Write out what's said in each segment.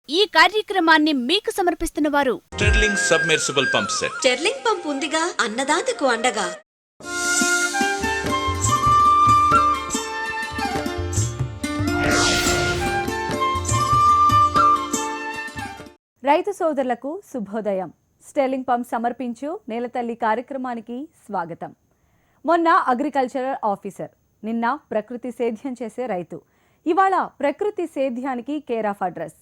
ఈ కార్యక్రమాన్ని మీకు సమర్పిస్తున్న వారు sterling submersible pump set. Sterling pump ఉందిగా అన్నదాతకు అండగా. రైతు సోదరులకు శుభోదయం. స్టెర్లింగ్ పంప్ సమర్పించు నేలతల్లి కార్యక్రమానికి స్వాగతం. మొన్న అగ్రికల్చరల్ ఆఫీసర్, నిన్న ప్రకృతి సేద్యం చేసే రైతు. ఇవాళ ప్రకృతి సేద్యానికి కేర్ ఆఫ్ అడ్రస్.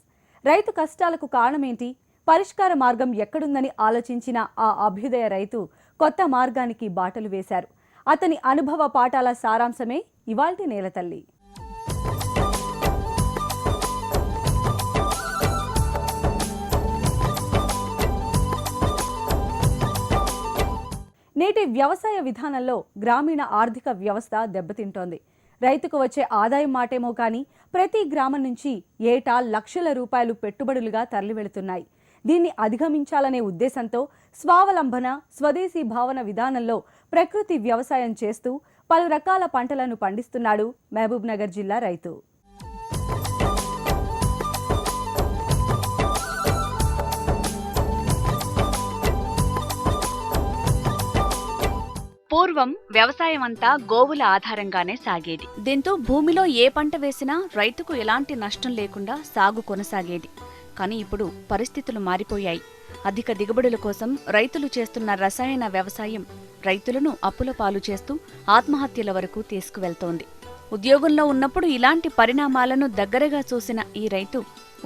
రైతు కష్టాలకు కారణమేంటి, పరిష్కార మార్గం ఎక్కడుందని ఆలోచించిన ఆ అభ్యుదయ రైతు కొత్త మార్గానికి బాటలు వేశారు. అతని అనుభవ పాఠాల సారాంశమే ఇవాల్టి నేలతల్లి. నేటి వ్యవసాయ విధానంలో గ్రామీణ ఆర్థిక వ్యవస్థ దెబ్బతింటోంది. రైతుకు వచ్చే ఆదాయం మాటేమో కానీ ప్రతి గ్రామం నుంచి ఏటా లక్షల రూపాయలు పెట్టుబడులుగా తరలివెళుతున్నాయి. దీన్ని అధిగమించాలనే ఉద్దేశంతో స్వావలంబన, స్వదేశీ భావన విధానంలో ప్రకృతి వ్యవసాయం చేస్తూ పలు రకాల పంటలను పండిస్తున్నాడు మహబూబ్ నగర్ జిల్లా రైతు. పూర్వం వ్యవసాయం అంతా గోవుల ఆధారంగానే సాగేది. దీంతో భూమిలో ఏ పంట వేసినా రైతుకు ఎలాంటి నష్టం లేకుండా సాగు కొనసాగేది. కానీ ఇప్పుడు పరిస్థితులు మారిపోయాయి. అధిక దిగుబడుల కోసం రైతులు చేస్తున్న రసాయన వ్యవసాయం రైతులను అప్పుల పాలు చేస్తూ ఆత్మహత్యల వరకు తీసుకువెళ్తోంది. ఉద్యోగంలో ఉన్నప్పుడు ఇలాంటి పరిణామాలను దగ్గరగా చూసిన ఈ రైతు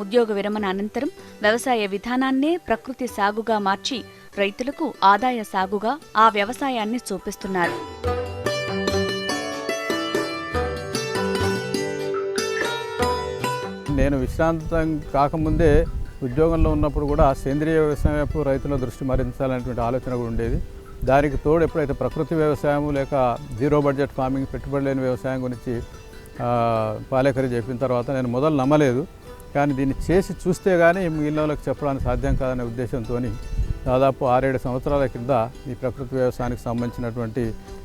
ఉద్యోగ విరమణ అనంతరం వ్యవసాయ విధానాన్నే ప్రకృతి సాగుగా మార్చి రైతులకు ఆదాయ సాగుగా ఆ వ్యవసాయాన్ని చూపిస్తున్నారు. నేను విశ్రాంతం కాకముందే ఉద్యోగంలో ఉన్నప్పుడు కూడా సేంద్రియ వ్యవసాయం వైపు రైతుల దృష్టి మరించాలనేటువంటి ఆలోచన కూడా ఉండేది. దానికి తోడు ఎప్పుడైతే ప్రకృతి వ్యవసాయం లేక జీరో బడ్జెట్ ఫార్మింగ్, పెట్టుబడి లేని వ్యవసాయం గురించి పాలేకరి చెప్పిన తర్వాత నేను మొదలు నమ్మలేదు. కానీ దీన్ని చేసి చూస్తే కానీ మిగిలిన వాళ్ళకి చెప్పడానికి సాధ్యం కాదనే ఉద్దేశంతో దాదాపు 6-7 సంవత్సరాల కింద ఈ ప్రకృతి వ్యవసాయానికి సంబంధించినటువంటి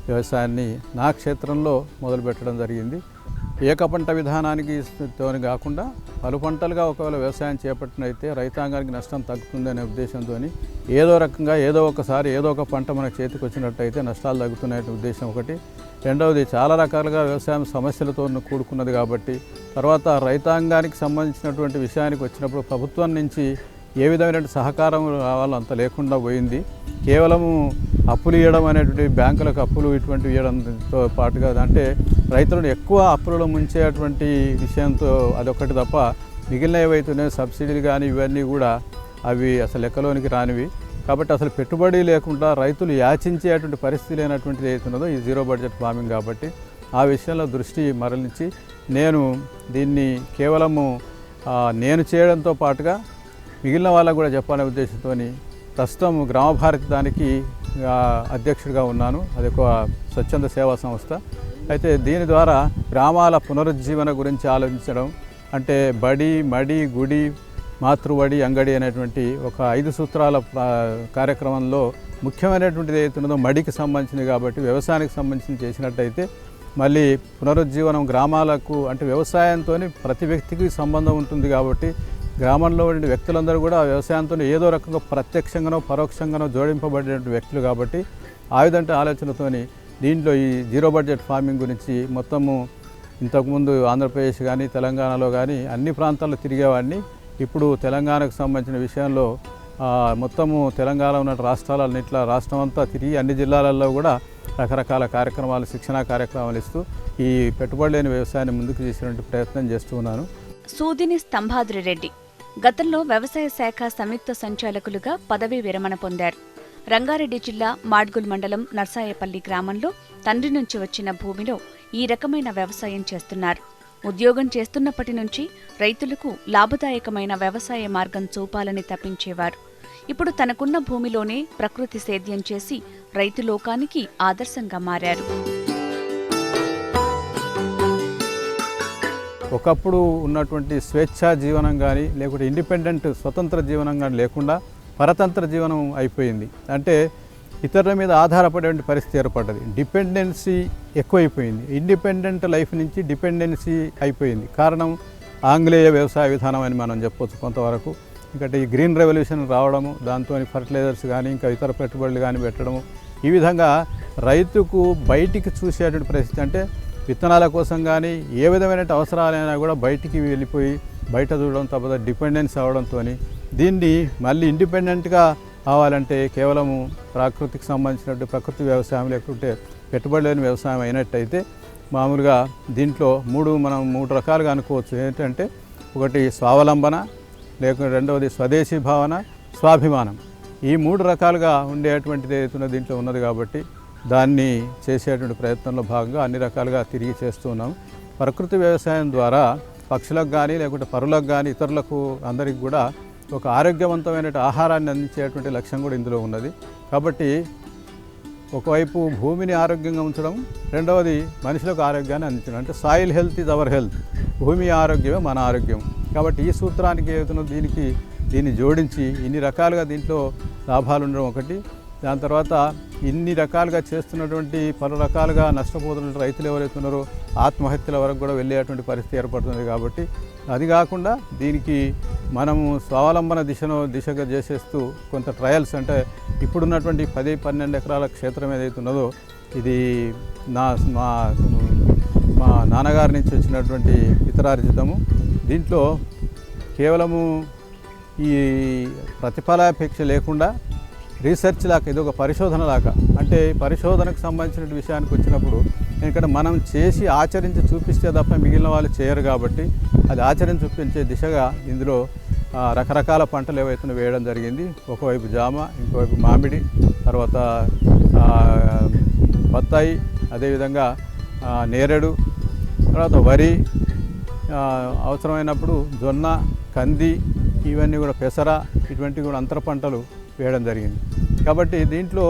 వ్యవసాయాన్ని నా క్షేత్రంలో మొదలుపెట్టడం జరిగింది. ఏకపంట విధానానికి తోని కాకుండా పలు పంటలుగా ఒకవేళ వ్యవసాయం చేపట్టినైతే రైతాంగానికి నష్టం తగ్గుతుందనే ఉద్దేశంతో ఏదో రకంగా ఏదో ఒకసారి ఏదో ఒక పంట మన చేతికి వచ్చినట్టయితే నష్టాలు తగ్గుతున్నాయనే ఉద్దేశం ఒకటి. రెండవది, చాలా రకాలుగా వ్యవసాయం సమస్యలతో కూడుకున్నది కాబట్టి తర్వాత రైతాంగానికి సంబంధించినటువంటి విషయానికి వచ్చినప్పుడు ప్రభుత్వం నుంచి ఏ విధమైన సహకారం రావాలో అంత లేకుండా పోయింది. కేవలము అప్పులు ఇవ్వడం అనేటువంటి, బ్యాంకులకు అప్పులు ఇటువంటివి ఇవ్వడంతో పాటుగా అంటే రైతులను ఎక్కువ అప్పులలో ముంచేటువంటి విషయంతో అదొకటి తప్ప మిగిలిన ఏవైతున్నాయో సబ్సిడీలు కానీ ఇవన్నీ కూడా అవి అసలు లెక్కలోనికి రానివి. కాబట్టి అసలు పెట్టుబడి లేకుండా రైతులు యాచించేటువంటి పరిస్థితి లేనటువంటిది ఏదైతున్నదో ఈ జీరో బడ్జెట్ ఫార్మింగ్. కాబట్టి ఆ విషయంలో దృష్టి మరలించి నేను దీన్ని కేవలము నేను చేయడంతో పాటుగా మిగిలిన వాళ్ళకు కూడా చెప్పాలనే ఉద్దేశంతో ప్రస్తుతం గ్రామ భారతి దానికి అధ్యక్షుడిగా ఉన్నాను. అది ఒక స్వచ్ఛంద సేవా సంస్థ. అయితే దీని ద్వారా గ్రామాల పునరుజ్జీవన గురించి ఆలోచించడం, అంటే బడి, మడి, గుడి, మాతృవడి, అంగడి అనేటువంటి ఒక 5 సూత్రాల కార్యక్రమంలో ముఖ్యమైనటువంటిది ఏదైతున్నదో మడికి సంబంధించింది. కాబట్టి వ్యవసాయానికి సంబంధించి చేసినట్టయితే మళ్ళీ పునరుజ్జీవనం గ్రామాలకు, అంటే వ్యవసాయంతో ప్రతి వ్యక్తికి సంబంధం ఉంటుంది కాబట్టి గ్రామంలో ఉండే వ్యక్తులందరూ కూడా వ్యవసాయంతో ఏదో రకంగా ప్రత్యక్షంగానో పరోక్షంగానో జోడింపబడినటువంటి వ్యక్తులు. కాబట్టి ఆ విధంగా ఆలోచనతోని దీంట్లో ఈ జీరో బడ్జెట్ ఫార్మింగ్ గురించి మొత్తము ఇంతకుముందు ఆంధ్రప్రదేశ్ కానీ తెలంగాణలో కానీ అన్ని ప్రాంతాల్లో తిరిగేవాడిని. ఇప్పుడు తెలంగాణకు సంబంధించిన విషయంలో మొత్తము తెలంగాణ ఉన్న రాష్ట్రాలన్నింటిలో రాష్ట్రం అంతా తిరిగి అన్ని జిల్లాలలో కూడా రకరకాల కార్యక్రమాలు, శిక్షణా కార్యక్రమాలు ఇస్తూ ఈ పెట్టుబడి లేని వ్యవసాయాన్ని ముందుకు చేసేటువంటి ప్రయత్నం చేస్తూ ఉన్నాను. సూదిని స్తంభాద్రి రెడ్డి గతంలో వ్యవసాయ శాఖ సంయుక్త సంచాలకులుగా పదవీ విరమణ పొందారు. రంగారెడ్డి జిల్లా మాడ్గుల్ మండలం నర్సాయపల్లి గ్రామంలో తండ్రి నుంచి వచ్చిన భూమిలో ఈ రకమైన వ్యవసాయం చేస్తున్నారు. ఉద్యోగం చేస్తున్నప్పటి నుంచి రైతులకు లాభదాయకమైన వ్యవసాయ మార్గం చూపాలని తప్పించేవారు. ఇప్పుడు తనకున్న భూమిలోనే ప్రకృతి సేద్యం చేసి రైతు లోకానికి ఆదర్శంగా మారారు. ఒకప్పుడు ఉన్నటువంటి స్వేచ్ఛా జీవనం కానీ లేకుంటే ఇండిపెండెంట్ స్వతంత్ర జీవనం కానీ లేకుండా పరతంత్ర జీవనం అయిపోయింది. అంటే ఇతరుల మీద ఆధారపడే పరిస్థితి ఏర్పడ్డది. డిపెండెన్సీ ఎక్కువైపోయింది. ఇండిపెండెంట్ లైఫ్ నుంచి డిపెండెన్సీ అయిపోయింది. కారణం ఆంగ్లేయ వ్యవసాయ విధానం అని మనం చెప్పొచ్చు కొంతవరకు. ఇంకటి ఈ గ్రీన్ రెవల్యూషన్ రావడము, దాంతో ఫర్టిలైజర్స్ కానీ ఇంకా ఇతర పెట్టుబడులు కానీ పెట్టడము, ఈ విధంగా రైతుకు బయటికి చూసేటువంటి పరిస్థితి, అంటే విత్తనాల కోసం కానీ ఏ విధమైన అవసరాలైనా కూడా బయటికి వెళ్ళిపోయి బయట చూడడం తప్ప డిపెండెన్స్ అవడంతో దీన్ని మళ్ళీ ఇండిపెండెంట్గా కావాలంటే కేవలము ప్రకృతికి సంబంధించినట్టు ప్రకృతి వ్యవసాయం లేకుంటే పెట్టుబడి లేని వ్యవసాయం అయినట్టయితే మామూలుగా దీంట్లో మనం మూడు రకాలుగా అనుకోవచ్చు. ఏంటంటే ఒకటి స్వావలంబన, లేకుంటే రెండవది స్వదేశీ భావన, స్వాభిమానం. ఈ మూడు రకాలుగా ఉండేటువంటిది ఏదైతే దీంట్లో ఉన్నది కాబట్టి దాన్ని చేసేటువంటి ప్రయత్నంలో భాగంగా అన్ని రకాలుగా తిరిగి చేస్తూ ఉన్నాం. ప్రకృతి వ్యవసాయం ద్వారా పక్షులకు కానీ లేకుంటే పరులకు కానీ ఇతరులకు అందరికీ కూడా ఒక ఆరోగ్యవంతమైన ఆహారాన్ని అందించేటువంటి లక్ష్యం కూడా ఇందులో ఉన్నది. కాబట్టి ఒకవైపు భూమిని ఆరోగ్యంగా ఉంచడం, రెండవది మనుషులకు ఆరోగ్యాన్ని అందించడం. అంటే soil health is our health, భూమి ఆరోగ్యమే మన ఆరోగ్యం. కాబట్టి ఈ సూత్రానికి ఏదైతుందో దీన్ని జోడించి ఇన్ని రకాలుగా దీంట్లో లాభాలు ఉండడం ఒకటి. దాని తర్వాత ఇన్ని రకాలుగా చేస్తున్నటువంటి పలు రకాలుగా నష్టపోతున్న రైతులు ఎవరైతే ఉన్నారో ఆత్మహత్యల వరకు కూడా వెళ్ళేటువంటి పరిస్థితి ఏర్పడుతుంది. కాబట్టి అది కాకుండా దీనికి మనము స్వావలంబన దిశగా చేసేస్తూ కొంత ట్రయల్స్, అంటే ఇప్పుడున్నటువంటి 10-12 ఎకరాల క్షేత్రం ఏదైతే ఉన్నదో ఇది మా నాన్నగారి నుంచి వచ్చినటువంటి పితరార్జితము. దీంట్లో కేవలము ఈ ప్రతిఫలాపేక్ష లేకుండా రీసెర్చ్ లాగా, ఇది ఒక పరిశోధన లాగా, అంటే పరిశోధనకు సంబంధించిన విషయానికి వచ్చినప్పుడు ఎందుకంటే మనం చేసి ఆచరించి చూపిస్తే తప్ప మిగిలిన వాళ్ళు చేయరు. కాబట్టి అది ఆచరించి చూపించే దిశగా ఇందులో రకరకాల పంటలు ఏవైతే వేయడం జరిగింది. ఒకవైపు జామ, ఇంకోవైపు మామిడి, తర్వాత బత్తాయి, అదేవిధంగా నేరేడు, తర్వాత వరి, అవసరమైనప్పుడు జొన్న, కంది, ఇవన్నీ కూడా పెసర, ఇటువంటివి కూడా అంతర పంటలు వేయడం జరిగింది. కాబట్టి దీంట్లో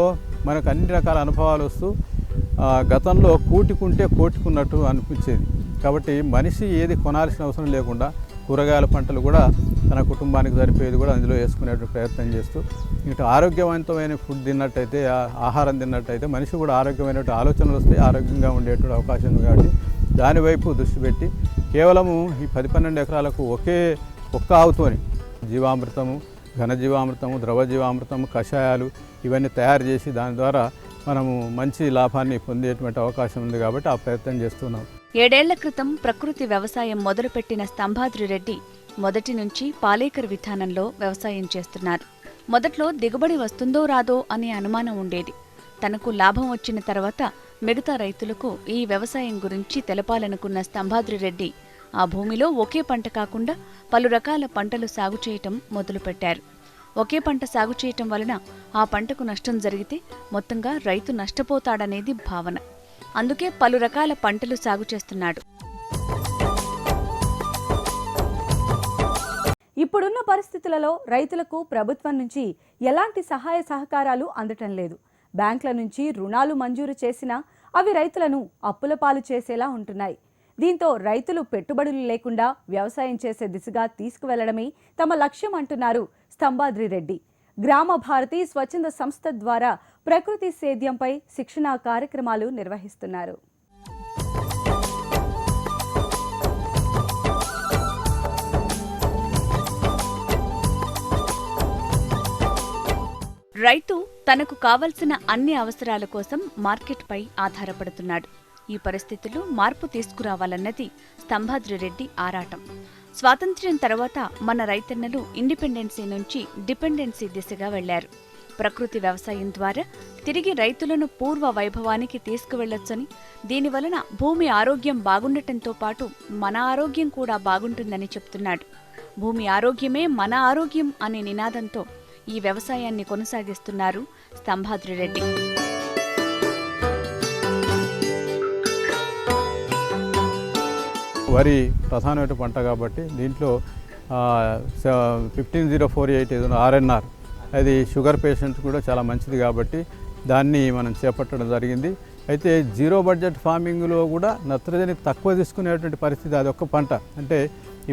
మనకు అన్ని రకాల అనుభవాలు వస్తూ గతంలో కూటికుంటే కోటికున్నట్టు అనిపించేది. కాబట్టి మనిషి ఏది కొనాల్సిన అవసరం లేకుండా కూరగాయల పంటలు కూడా తన కుటుంబానికి సరిపోయేది కూడా అందులో వేసుకునేటువంటి ప్రయత్నం చేస్తూ ఇటు ఆరోగ్యవంతమైన ఫుడ్ తిన్నట్టయితే, ఆహారం తిన్నట్టయితే మనిషి కూడా ఆరోగ్యమైనటువంటి ఆలోచనలు వస్తే ఆరోగ్యంగా ఉండేటువంటి అవకాశం ఉంది. కాబట్టి దానివైపు దృష్టి పెట్టి కేవలము ఈ 10-12 ఎకరాలకు ఒక్క ఆవుతోని జీవామృతము, ఘనజీవామృతము, ద్రవజీవామృతము, కషాయాలు ఇవన్నీ తయారు చేసి దాని ద్వారా మనము మంచి లాభాన్ని పొందేటువంటి అవకాశం ఉంది. కాబట్టి ఆ ప్రయత్నం చేస్తున్నాం. 7 ఏళ్ల క్రితం ప్రకృతి వ్యవసాయం మొదలుపెట్టిన స్తంభాద్రి రెడ్డి మొదటి నుంచి పాలేకర్ విధానంలో వ్యవసాయం చేస్తున్నారు. మొదట్లో దిగుబడి వస్తుందో రాదో అనే అనుమానం ఉండేది. తనకు లాభం వచ్చిన తర్వాత మిగతా రైతులకు ఈ వ్యవసాయం గురించి తెలపాలనుకున్న స్తంభాద్రి రెడ్డి ఆ భూమిలో ఒకే పంట కాకుండా పలు రకాల పంటలు సాగు చేయటం మొదలుపెట్టారు. ఒకే పంట సాగు చేయటం వలన ఆ పంటకు నష్టం జరిగితే మొత్తంగా రైతు నష్టపోతాడనేది భావన. అందుకే పలు రకాల పంటలు సాగు చేస్తున్నాడు. ఇప్పుడున్న పరిస్థితులలో రైతులకు ప్రభుత్వం నుంచి ఎలాంటి సహాయ సహకారాలు అందటం లేదు. బ్యాంకుల నుంచి రుణాలు మంజూరు చేసినా అవి రైతులను అప్పుల పాలు చేసేలా ఉంటున్నాయి. దీంతో రైతులు పెట్టుబడులు లేకుండా వ్యవసాయం చేసే దిశగా తీసుకువెళ్లడమే తమ లక్ష్యం అంటున్నారు స్తంభాద్రి రెడ్డి. గ్రామ భారతి స్వచ్ఛంద సంస్థ ద్వారా ప్రకృతి సేద్యంపై శిక్షణా కార్యక్రమాలు నిర్వహిస్తున్నారు. రైతు తనకు కావలసిన అన్ని అవసరాల కోసం మార్కెట్పై ఆధారపడుతున్నాడు. ఈ పరిస్థితుల్లో మార్పు తీసుకురావాలన్నది స్తంభాద్రి రెడ్డి ఆరాటం. స్వాతంత్ర్యం తర్వాత మన రైతన్నలు ఇండిపెండెన్సీ నుంచి డిపెండెన్సీ దిశగా వెళ్లారు. ప్రకృతి వ్యవసాయం ద్వారా తిరిగి రైతులను పూర్వ వైభవానికి తీసుకువెళ్లొచ్చని, దీనివలన భూమి ఆరోగ్యం బాగుండటంతో పాటు మన ఆరోగ్యం కూడా బాగుంటుందని చెప్తున్నాడు. భూమి ఆరోగ్యమే మన ఆరోగ్యం అనే నినాదంతో ఈ వ్యవసాయాన్ని కొనసాగిస్తున్నారు స్తంభాద్రి రెడ్డి. వరి ప్రధానమైన పంట కాబట్టి దీంట్లో 15048 ఏదైనా ఆర్ఎన్ఆర్, అది షుగర్ పేషెంట్స్ కూడా చాలా మంచిది కాబట్టి దాన్ని మనం చేపట్టడం జరిగింది. అయితే జీరో బడ్జెట్ ఫార్మింగ్లో కూడా నత్రజని తక్కువ తీసుకునేటువంటి పరిస్థితి అది ఒక్క పంట. అంటే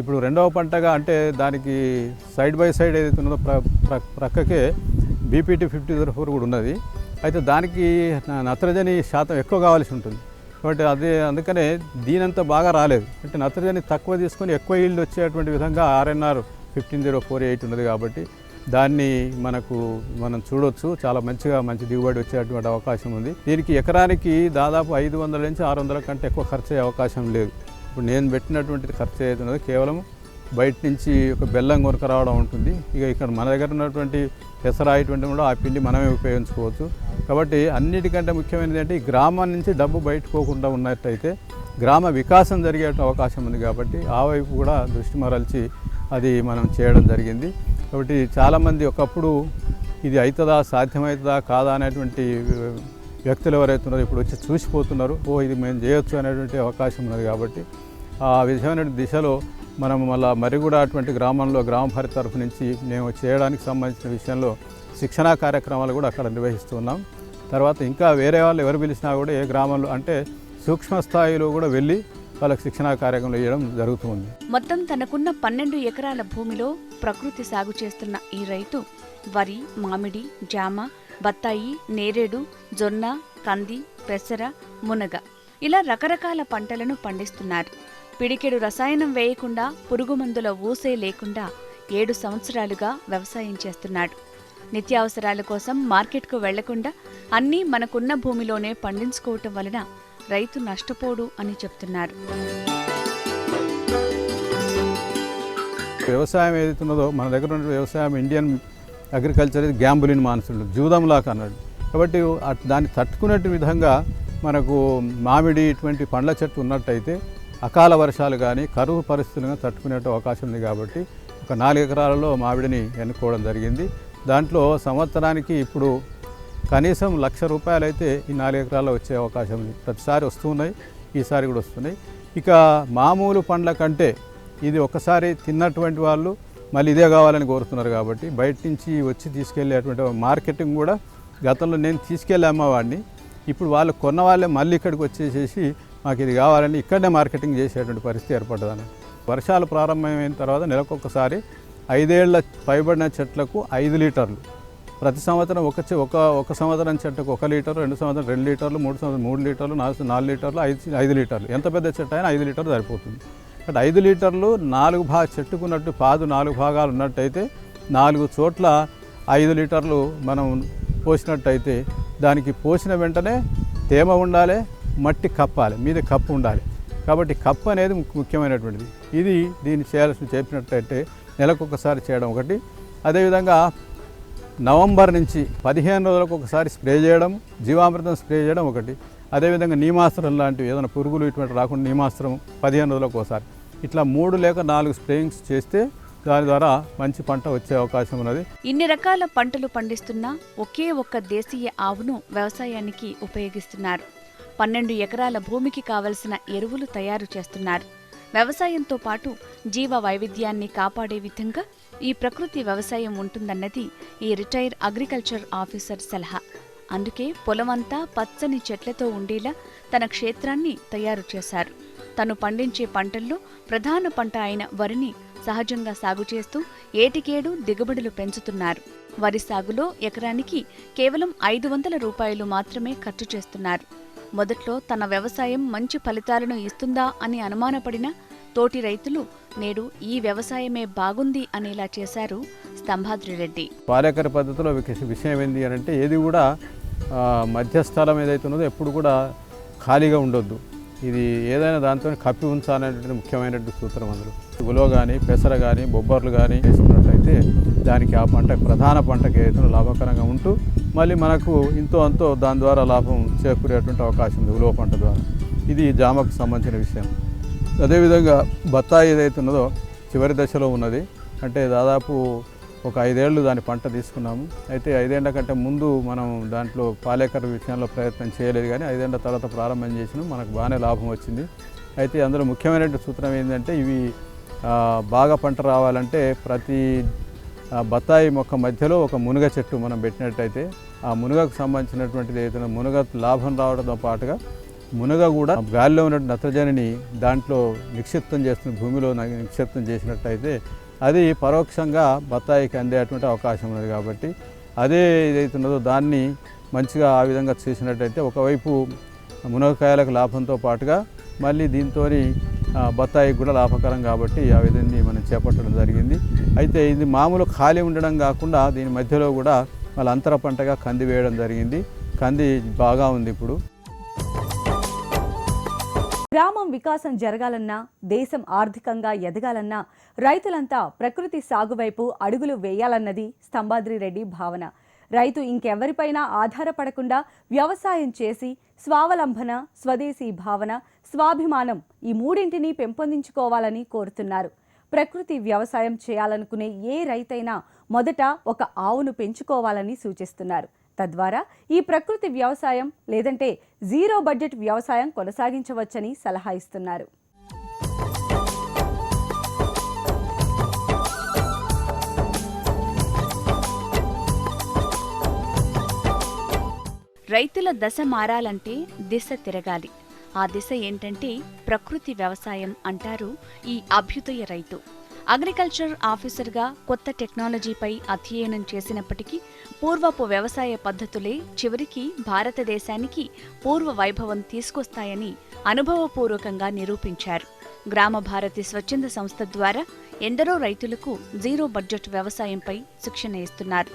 ఇప్పుడు రెండవ పంటగా అంటే దానికి సైడ్ బై సైడ్ ఏదైతే ఉన్నదో ప్రక్కకే బీపీటీ 5004 కూడా ఉన్నది. అయితే దానికి నత్రజని శాతం ఎక్కువ కావాల్సి ఉంటుంది. కాబట్టి అందుకనే దీనంత బాగా రాలేదు. అంటే నత్రజని తక్కువ తీసుకొని ఎక్కువ ఈల్డ్ వచ్చేటువంటి విధంగా RNR 150488 ఉన్నది కాబట్టి దాన్ని మనం చూడొచ్చు. చాలా మంచి దిగుబడి వచ్చేటువంటి అవకాశం ఉంది. దీనికి ఎకరానికి దాదాపు 500 నుంచి 600 కంటే ఎక్కువ ఖర్చు అయ్యే అవకాశం లేదు. ఇప్పుడు నేను పెట్టినటువంటి ఖర్చు అవుతున్నది కేవలం బయట నుంచి ఒక బెల్లం కొనుక రావడం ఉంటుంది. ఇక ఇక్కడ మన దగ్గర ఉన్నటువంటి పెసరాయిటువంటి కూడా ఆ పిండి మనమే ఉపయోగించుకోవచ్చు. కాబట్టి అన్నిటికంటే ముఖ్యమైనది అంటే ఈ గ్రామం నుంచి డబ్బు బయటపోకుండా ఉన్నట్టయితే గ్రామ వికాసం జరిగే అవకాశం ఉంది. కాబట్టి ఆ వైపు కూడా దృష్టి మరల్చి అది మనం చేయడం జరిగింది. కాబట్టి చాలామంది ఒకప్పుడు ఇది అవుతుందా, సాధ్యమవుతుందా కాదా అనేటువంటి వ్యక్తులు ఎవరైతే ఉన్నారో ఇప్పుడు వచ్చి చూసిపోతున్నారు. ఇది మేము చేయొచ్చు అనేటువంటి అవకాశం ఉన్నది. కాబట్టి ఆ విధమైన దిశలో మనం మరి కూడా అటువంటి గ్రామంలో గ్రామ భారతి తరఫు నుంచి మేము చేయడానికి సంబంధించిన విషయంలో శిక్షణా కార్యక్రమాలు కూడా అక్కడ నిర్వహిస్తున్నాం. తర్వాత ఇంకా వేరే వాళ్ళు ఎవరు పిలిచినా కూడా ఏ గ్రామంలో అంటే సూక్ష్మ స్థాయిలో కూడా వెళ్ళి వాళ్ళకి శిక్షణా కార్యక్రమాలు చేయడం జరుగుతుంది. మొత్తం తనకున్న 12 ఎకరాల భూమిలో ప్రకృతి సాగు చేస్తున్న ఈ రైతు వరి, మామిడి, జామ, బత్తాయి, నేరేడు, జొన్న, కంది, పెసర, మునగ ఇలా రకరకాల పంటలను పండిస్తున్నారు. పిడికెడు రసాయనం వేయకుండా, పురుగు మందుల ఊసే లేకుండా 7 సంవత్సరాలుగా వ్యవసాయం చేస్తున్నాడు. నిత్యావసరాల కోసం మార్కెట్కు వెళ్లకుండా అన్నీ మనకున్న భూమిలోనే పండించుకోవటం వలన రైతు నష్టపోడు అని చెప్తున్నారు. వ్యవసాయం ఏదైతున్నదో మన దగ్గర ఉన్న వ్యవసాయం ఇండియన్ అగ్రికల్చర్ ఇది గ్యాంబులిన్ మాన్సూన్ జూదంలాగా అన్నాడు. కాబట్టి దాన్ని తట్టుకునే విధంగా మనకు మామిడి ఇటువంటి పండ్ల చెట్టు ఉన్నట్టయితే అకాల వర్షాలు కానీ కరువు పరిస్థితులను తట్టుకునే అవకాశం ఉంది. కాబట్టి ఒక 4 ఎకరాలలో మామిడిని ఎన్నుకోవడం జరిగింది. దాంట్లో సంవత్సరానికి ఇప్పుడు కనీసం ₹1,00,000 అయితే ఈ 4 ఎకరాల్లో వచ్చే అవకాశం ఉంది. ప్రతిసారి వస్తున్నాయి, ఈసారి కూడా వస్తున్నాయి. ఇక మామూలు పండ్ల కంటే ఇది ఒకసారి తిన్నటువంటి వాళ్ళు మళ్ళీ ఇదే కావాలని కోరుతున్నారు. కాబట్టి బయట నుంచి వచ్చి తీసుకెళ్ళేటువంటి మార్కెటింగ్ కూడా గతంలో నేను తీసుకెళ్ళి అమ్మవాడిని, ఇప్పుడు వాళ్ళు కొన్న వాళ్ళే మళ్ళీ ఇక్కడికి వచ్చేసేసి మాకు ఇది కావాలని ఇక్కడనే మార్కెటింగ్ చేసేటువంటి పరిస్థితి ఏర్పడ్డదని. వర్షాలు ప్రారంభమైన తర్వాత నెలకొకసారి 5 ఏళ్ల పైబడిన చెట్లకు 5 లీటర్లు ప్రతి సంవత్సరం ఒక సంవత్సరం చెట్టుకు 1 లీటరు, 2 సంవత్సరం 2 లీటర్లు, 3 సంవత్సరం 3 లీటర్లు, 4 లీటర్లు, 5 లీటర్లు. ఎంత పెద్ద చెట్టు అయినా 5 లీటర్లు సరిపోతుంది. అంటే 5 లీటర్లు 4 చెట్టుకున్నట్టు పాదు 4 భాగాలు ఉన్నట్టయితే 4 చోట్ల 5 లీటర్లు మనం పోసినట్టయితే దానికి పోసిన వెంటనే తేమ ఉండాలి, మట్టి కప్పాలి, మీద కప్పు ఉండాలి. కాబట్టి కప్పు అనేది ముఖ్యమైనటువంటిది. దీన్ని చేయాల్సి చెప్పినట్టయితే నెలకొకసారి చేయడం ఒకటి. అదేవిధంగా నవంబర్ నుంచి 15 రోజులకు ఒకసారి స్ప్రే చేయడం, జీవామృతం స్ప్రే చేయడం ఒకటి. అదేవిధంగా నీమాస్త్రం లాంటివి ఏదైనా పురుగులు ఇటువంటి రాకుండా నీమాస్త్రం 15 రోజులకు ఒకసారి, ఇట్లా 3 లేక 4 స్ప్రేయింగ్స్ చేస్తే దాని ద్వారా మంచి పంట వచ్చే అవకాశం ఉన్నది. ఇన్ని రకాల పంటలు పండిస్తున్నా ఒకే ఒక్క దేశీయ ఆవును వ్యవసాయానికి ఉపయోగిస్తున్నారు. 12 ఎకరాల భూమికి కావలసిన ఎరువులు తయారు చేస్తున్నారు. వ్యవసాయంతో పాటు జీవ వైవిధ్యాన్ని కాపాడే విధంగా ఈ ప్రకృతి వ్యవసాయం ఉంటుందన్నది ఈ రిటైర్ అగ్రికల్చర్ ఆఫీసర్ సలహా. అందుకే పొలమంతా పచ్చని చెట్లతో ఉండేలా తన క్షేత్రాన్ని తయారు చేశారు. తను పండించే పంటల్లో ప్రధాన పంట అయిన వరిని సహజంగా సాగు చేస్తూ ఏటికేడు దిగుబడులు పెంచుతున్నారు. వరి సాగులో ఎకరానికి కేవలం ₹500 మాత్రమే ఖర్చు చేస్తున్నారు. మొదట్లో తన వ్యవసాయం మంచి ఫలితాలను ఇస్తుందా అని అనుమానపడిన తోటి రైతులు నేడు ఈ వ్యవసాయమే బాగుంది అనేలా చేశారు స్తంభాద్రిరెడ్డి. పాలేకర పద్ధతిలో విషయం ఏంటి అని అంటే ఏది కూడా మధ్యస్థలం ఏదైతే ఉన్నదో ఎప్పుడు కూడా ఖాళీగా ఉండొద్దు. ఇది ఏదైనా దాంతో కప్పి ఉంచాలనేటువంటి ముఖ్యమైనటువంటి సూత్రం. అందులో ఉలో కానీ పెసర కానీ బొబ్బర్లు కానీ వేసుకున్నట్లయితే దానికి ఆ పంట ప్రధాన పంటకి ఏదైతే లాభకరంగా ఉంటూ మళ్ళీ మనకు ఇంతో అంతో దాని ద్వారా లాభం చేకూరేటువంటి అవకాశం ఉంది ఉలో పంట ద్వారా. ఇది జామకు సంబంధించిన విషయం. అదేవిధంగా బత్తాయి ఏదైతే ఉన్నదో చివరి దశలో ఉన్నది. అంటే దాదాపు ఒక 5 ఏళ్ళు దాని పంట తీసుకున్నాము. అయితే 5 ఏళ్ల కంటే ముందు మనం దాంట్లో పాలేకర విషయంలో ప్రయత్నం చేయలేదు, కానీ 5 ఏళ్ల తర్వాత ప్రారంభం చేసినాం. మనకు బాగానే లాభం వచ్చింది. అయితే అందులో ముఖ్యమైన సూత్రం ఏంటంటే ఇవి బాగా పంట రావాలంటే ప్రతి బత్తాయి మొక్క మధ్యలో ఒక మునగ చెట్టు మనం పెట్టినట్టయితే ఆ మునగకు సంబంధించినటువంటిది ఏదైతే మునగ లాభం రావడంతో పాటుగా మునగ కూడా గాలిలో ఉన్న నత్రజనిని దాంట్లో నిక్షిప్తం చేస్తున్న భూమిలో నిక్షిప్తం చేసినట్టయితే అది పరోక్షంగా బత్తాయికి అందేటువంటి అవకాశం ఉన్నది. కాబట్టి అదే ఏదైతే ఉన్నదో దాన్ని మంచిగా ఆ విధంగా చేసినట్టయితే ఒకవైపు మునగకాయలకు లాభంతో పాటుగా మళ్ళీ దీంతో బత్తాయికి కూడా లాభకరం కాబట్టి ఆ విధంగా మనం చేపట్టడం జరిగింది. అయితే ఇది మామూలు ఖాళీ ఉండడం కాకుండా దీని మధ్యలో కూడా వాళ్ళ అంతర పంటగా కంది వేయడం జరిగింది. కంది బాగా ఉంది ఇప్పుడు. గ్రామం వికాసం జరగాలన్నా, దేశం ఆర్థికంగా ఎదగాలన్నా రైతులంతా ప్రకృతి సాగు వైపు అడుగులు వేయాలన్నది స్తంభాద్రి రెడ్డి భావన. రైతు ఇంకెవరిపైనా ఆధారపడకుండా వ్యవసాయం చేసి స్వావలంబన, స్వదేశీ భావన, స్వాభిమానం ఈ మూడింటిని పెంపొందించుకోవాలని కోరుతున్నారు. ప్రకృతి వ్యవసాయం చేయాలనుకునే ఏ రైతైనా మొదట ఒక ఆవును పెంచుకోవాలని సూచిస్తున్నారు. తద్వారా ఈ ప్రకృతి వ్యవసాయం లేదంటే జీరో బడ్జెట్ వ్యవసాయం కొనసాగించవచ్చని సలహా ఇస్తున్నారు. రైతుల దశ మారాలంటే దిశ తిరగాలి. ఆ దిశ ఏంటంటే ప్రకృతి వ్యవసాయం అంటారు ఈ అభ్యుదయ రైతు. అగ్రికల్చర్ ఆఫీసర్గా కొత్త టెక్నాలజీపై అధ్యయనం చేసినప్పటికీ పూర్వపు వ్యవసాయ పద్ధతులే చివరికి భారతదేశానికి పూర్వ వైభవం తీసుకొస్తాయని అనుభవపూర్వకంగా నిరూపించారు. గ్రామ భారతి స్వచ్ఛంద సంస్థ ద్వారా ఎందరో రైతులకు జీరో బడ్జెట్ వ్యవసాయంపై శిక్షణ ఇస్తున్నారు.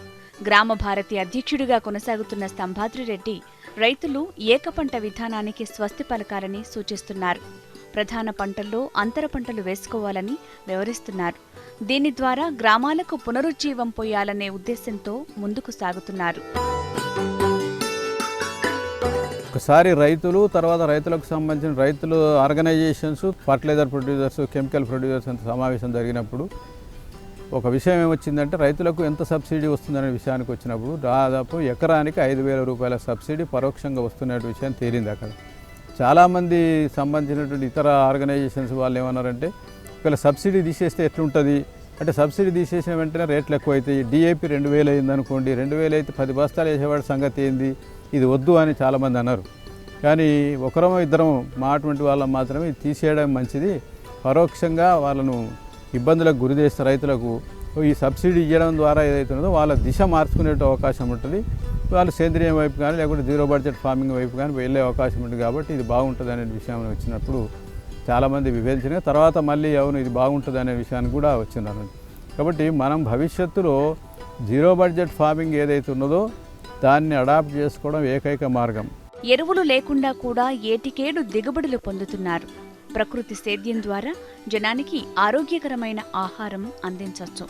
గ్రామ భారతి అధ్యక్షుడిగా కొనసాగుతున్న స్తంభాద్రి రెడ్డి రైతులు ఏకపంట విధానానికి స్వస్తి పలకాలని సూచిస్తున్నారు. ప్రధాన పంటల్లో అంతర పంటలు వేసుకోవాలని వివరిస్తున్నారు. దీని ద్వారా గ్రామాలకు పునరుజ్జీవం పోయాలనే ఉద్దేశంతో ముందుకు సాగుతున్నారు. ఒకసారి రైతులు, తర్వాత రైతులకు సంబంధించిన రైతులు organisations, fertiliser producers, chemical producers అంత సమావేశం జరిగినప్పుడు ఒక విషయం ఏమొచ్చిందంటే రైతులకు ఎంత సబ్సిడీ వస్తుందనే విషయానికి వచ్చినప్పుడు దాదాపు ఎకరానికి 5,000 రూపాయల సబ్సిడీ పరోక్షంగా వస్తున్న విషయం తేలింది. అక్కడ చాలామంది సంబంధించినటువంటి ఇతర ఆర్గనైజేషన్స్ వాళ్ళు ఏమన్నారంటే ఒకవేళ సబ్సిడీ తీసేస్తే ఎట్లుంటుంది అంటే, సబ్సిడీ తీసేసిన వెంటనే రేట్లు ఎక్కువ అవుతాయి. DAP 2,000 అయిందనుకోండి, 2,000 అయితే 10 బస్తాలు వేసేవాడి సంగతి ఏంది, ఇది వద్దు అని చాలామంది అన్నారు. కానీ ఒకరమో ఇద్దరం మా అటువంటి వాళ్ళం మాత్రమే ఇది తీసేయడం మంచిది, పరోక్షంగా వాళ్ళను ఇబ్బందులకు గురి చేస్తే రైతులకు ఈ సబ్సిడీ ఇవ్వడం ద్వారా ఏదైతున్నదో వాళ్ళ దిశ మార్చుకునే అవకాశం ఉంటుంది. వాళ్ళు సేంద్రియం వైపు కానీ లేకుంటే జీరో బడ్జెట్ ఫార్మింగ్ వైపు కానీ వెళ్ళే అవకాశం ఉంటుంది. కాబట్టి ఇది బాగుంటుంది అనే విషయం వచ్చినప్పుడు చాలామంది విభేదించిన తర్వాత మళ్ళీ అవును ఇది బాగుంటుంది అనే విషయాన్ని కూడా వచ్చినారు. కాబట్టి మనం భవిష్యత్తులో జీరో బడ్జెట్ ఫార్మింగ్ ఏదైతే ఉన్నదో దాన్ని అడాప్ట్ చేసుకోవడం ఏకైక మార్గం. ఎరువులు లేకుండా కూడా ఏటికేడు దిగుబడులు పొందుతున్నారు. ప్రకృతి సేద్యం ద్వారా జనానికి ఆరోగ్యకరమైన ఆహారం అందించవచ్చు.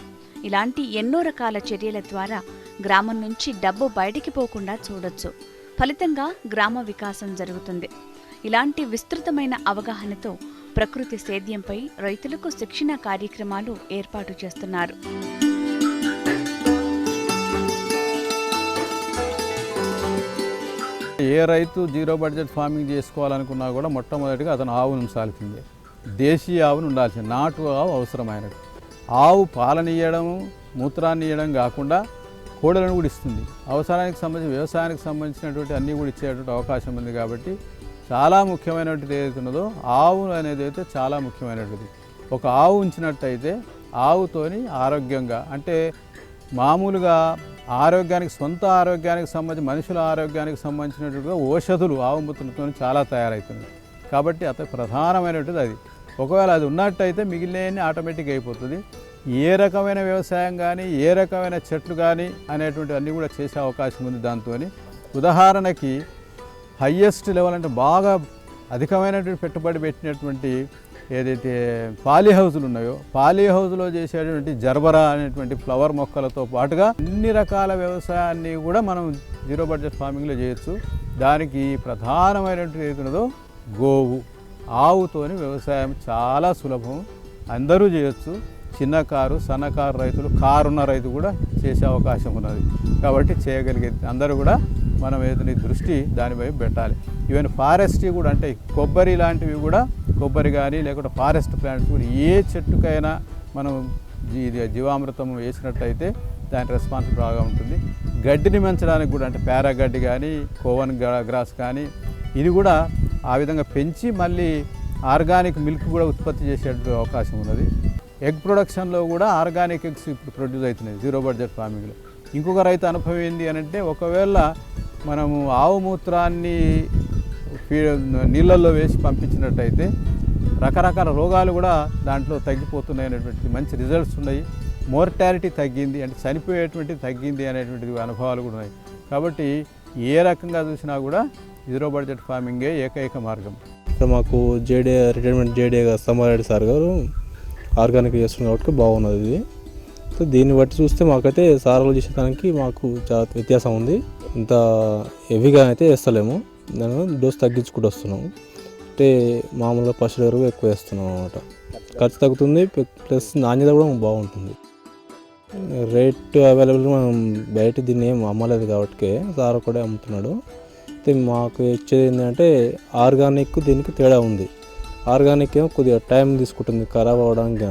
ఇలాంటి ఎన్నో రకాల చర్యల ద్వారా గ్రామం నుంచి డబ్బు బయటికి పోకుండా చూడొచ్చు. ఫలితంగా గ్రామ వికాసం జరుగుతుంది. ఇలాంటి విస్తృతమైన అవగాహనతో ప్రకృతి సేద్యంపై రైతులకు శిక్షణ కార్యక్రమాలు ఏర్పాటు చేస్తున్నారు. ఏ రైతు జీరో బడ్జెట్ ఫార్మింగ్ చేసుకోవాలనుకున్నా కూడా మొట్టమొదటిగా అతను ఆవును ఉంచాల్సిందే. దేశీయ ఆవును ఉండాల్సిందే, నాటు ఆవు అవసరమైనది. ఆవు పాలనియడం, మూత్రాన్ని ఇవ్వడం కాకుండా కోడలను కూడా ఇస్తుంది. అవసరానికి సంబంధించి వ్యవసాయానికి సంబంధించినటువంటి అన్నీ కూడా ఇచ్చేటువంటి అవకాశం ఉంది. కాబట్టి చాలా ముఖ్యమైనటువంటిది ఏదైతే ఉన్నదో ఆవు అనేది అయితే చాలా ముఖ్యమైనటువంటిది. ఒక ఆవు ఉంచినట్టయితే ఆవుతోని ఆరోగ్యంగా అంటే మామూలుగా ఆరోగ్యానికి, సొంత ఆరోగ్యానికి సంబంధించి మనుషుల ఆరోగ్యానికి సంబంధించినటువంటి ఔషధులు ఆవు మూత్రంతో చాలా తయారవుతున్నాయి. కాబట్టి అతి ప్రధానమైనటువంటిది అది. ఒకవేళ అది ఉన్నట్టయితే మిగిలిన ఆటోమేటిక్ అయిపోతుంది. ఏ రకమైన వ్యవసాయం కానీ ఏ రకమైన చెట్లు కానీ అనేటువంటి అన్నీ కూడా చేసే అవకాశం ఉంది దాంతో. ఉదాహరణకి హయ్యెస్ట్ లెవెల్ అంటే బాగా అధికమైనటువంటి పెట్టుబడి పెట్టినటువంటి ఏదైతే పాలీ హౌజులు ఉన్నాయో పాలీ హౌజ్లో చేసేటువంటి జర్బరా అనేటువంటి ఫ్లవర్ మొక్కలతో పాటుగా అన్ని రకాల వ్యవసాయాన్ని కూడా మనం జీరో బడ్జెట్ ఫార్మింగ్లో చేయొచ్చు. దానికి ప్రధానమైనటువంటి ఏదైతుందో గోవు, ఆవుతోని వ్యవసాయం చాలా సులభం, అందరూ చేయొచ్చు. చిన్నకారు, సన్నకారు రైతులు, కారున్న రైతు కూడా చేసే అవకాశం ఉన్నది. కాబట్టి చేయగలిగేది అందరూ కూడా మనం ఏదైనా దృష్టి దానిపై పెట్టాలి. ఈవెన్ ఫారెస్ట్రీ కూడా అంటే కొబ్బరి లాంటివి కూడా, కొబ్బరి కానీ లేకుంటే ఫారెస్ట్ ప్లాంట్స్ కూడా ఏ చెట్టుకైనా మనం జీవామృతం వేసినట్టయితే దాని రెస్పాన్స్ బాగా ఉంటుంది. గడ్డిని పెంచడానికి కూడా అంటే పారాగడ్డి కానీ కోవన్ గ్రాస్ కానీ ఇది కూడా ఆ విధంగా పెంచి మళ్ళీ ఆర్గానిక్ మిల్క్ కూడా ఉత్పత్తి చేసే అవకాశం ఉన్నది. ఎగ్ ప్రొడక్షన్లో కూడా ఆర్గానిక్ ఎగ్స్ ఇప్పుడు ప్రొడ్యూస్ అవుతున్నాయి జీరో బడ్జెట్ ఫార్మింగ్లో. ఇంకొక రైతు అనుభవం ఏంది అని అంటే, ఒకవేళ మనము ఆవు మూత్రాన్ని నీళ్ళల్లో వేసి పంపించినట్టయితే రకరకాల రోగాలు కూడా దాంట్లో తగ్గిపోతున్నాయి అనేటువంటిది మంచి రిజల్ట్స్ ఉన్నాయి. మోర్టాలిటీ తగ్గింది, అంటే చనిపోయేటువంటిది తగ్గింది అనేటువంటిది అనుభవాలు కూడా ఉన్నాయి. కాబట్టి ఏ రకంగా చూసినా కూడా జీరో బడ్జెట్ ఫార్మింగే ఏకైక మార్గం. ఇక్కడ మాకు రిటైర్మెంట్ జేడీఏ సమ్మారెడ్డి సార్ గారు ఆర్గానిక్ చేస్తున్నారు కాబట్టి బాగున్నది ఇది. సో దీన్ని బట్టి చూస్తే మాకైతే సారాలు చేసేదానికి మాకు చాలా వ్యత్యాసం ఉంది. ఇంత హెవీగా అయితే వేస్తలేము, దాని డోస్ తగ్గించుకుంటూ వస్తున్నాము. అంటే మామూలుగా పశువుల ఎరువు ఎక్కువ వేస్తున్నాం అన్నమాట. ఖర్చు తగ్గుతుంది, ప్లస్ నాణ్యత కూడా బాగుంటుంది. రేట్ అవైలబుల్ మనం బయట దీన్ని ఏం అమ్మలేదు కాబట్టి సార్ కూడా అమ్ముతున్నాడు. అయితే మాకు ఇచ్చేది ఏంటంటే ఆర్గానిక్ దీనికి తేడా ఉంది. ఆర్గానిక్ ఏమో కొద్దిగా టైం తీసుకుంటుంది ఖరాబ్ అవ్వడానికి.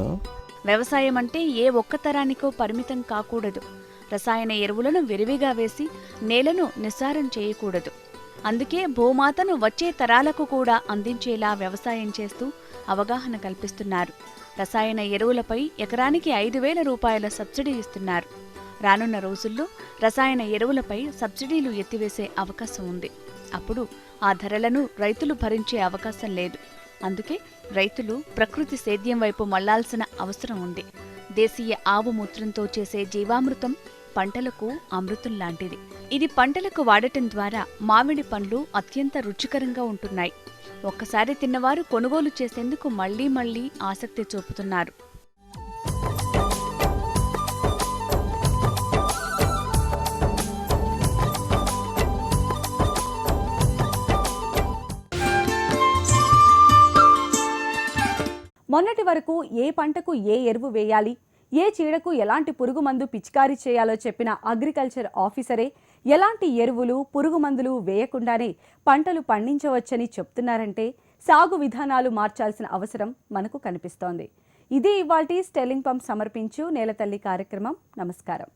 వ్యవసాయం అంటే ఏ ఒక్క తరానికో పరిమితం కాకూడదు. రసాయన ఎరువులను విరివిగా వేసి నేలను నిస్సారం చేయకూడదు. అందుకే భూమాతను వచ్చే తరాలకు కూడా అందించేలా వ్యవసాయం చేస్తూ అవగాహన కల్పిస్తున్నారు. రసాయన ఎరువులపై ఎకరానికి 5,000 రూపాయల సబ్సిడీ ఇస్తున్నారు. రానున్న రోజుల్లో రసాయన ఎరువులపై సబ్సిడీలు ఎత్తివేసే అవకాశం ఉంది. అప్పుడు ఆ ధరలను రైతులు భరించే అవకాశం లేదు. అందుకే రైతులు ప్రకృతి సేద్యం వైపు మళ్లాల్సిన అవసరం ఉంది. దేశీయ ఆవు మూత్రంతో చేసే జీవామృతం పంటలకు అమృతం లాంటిది. ఇది పంటలకు వాడటం ద్వారా మామిడి పండ్లు అత్యంత రుచికరంగా ఉంటున్నాయి. ఒక్కసారి తిన్నవారు కొనుగోలు చేసేందుకు మళ్లీ మళ్లీ ఆసక్తి చూపుతున్నారు. మొన్నటి వరకు ఏ పంటకు ఏ ఎరువు వేయాలి, ఏ చీడకు ఎలాంటి పురుగు మందు పిచికారీ చేయాలో చెప్పిన అగ్రికల్చర్ ఆఫీసరే ఎలాంటి ఎరువులు, పురుగు మందులు వేయకుండానే పంటలు పండించవచ్చని చెప్తున్నారంటే సాగు విధానాలు మార్చాల్సిన అవసరం మనకు కనిపిస్తోంది. ఇది ఇవాల్టి స్టెల్లింగ్ పంప్ సమర్పించు నేలతల్లి కార్యక్రమం. నమస్కారం.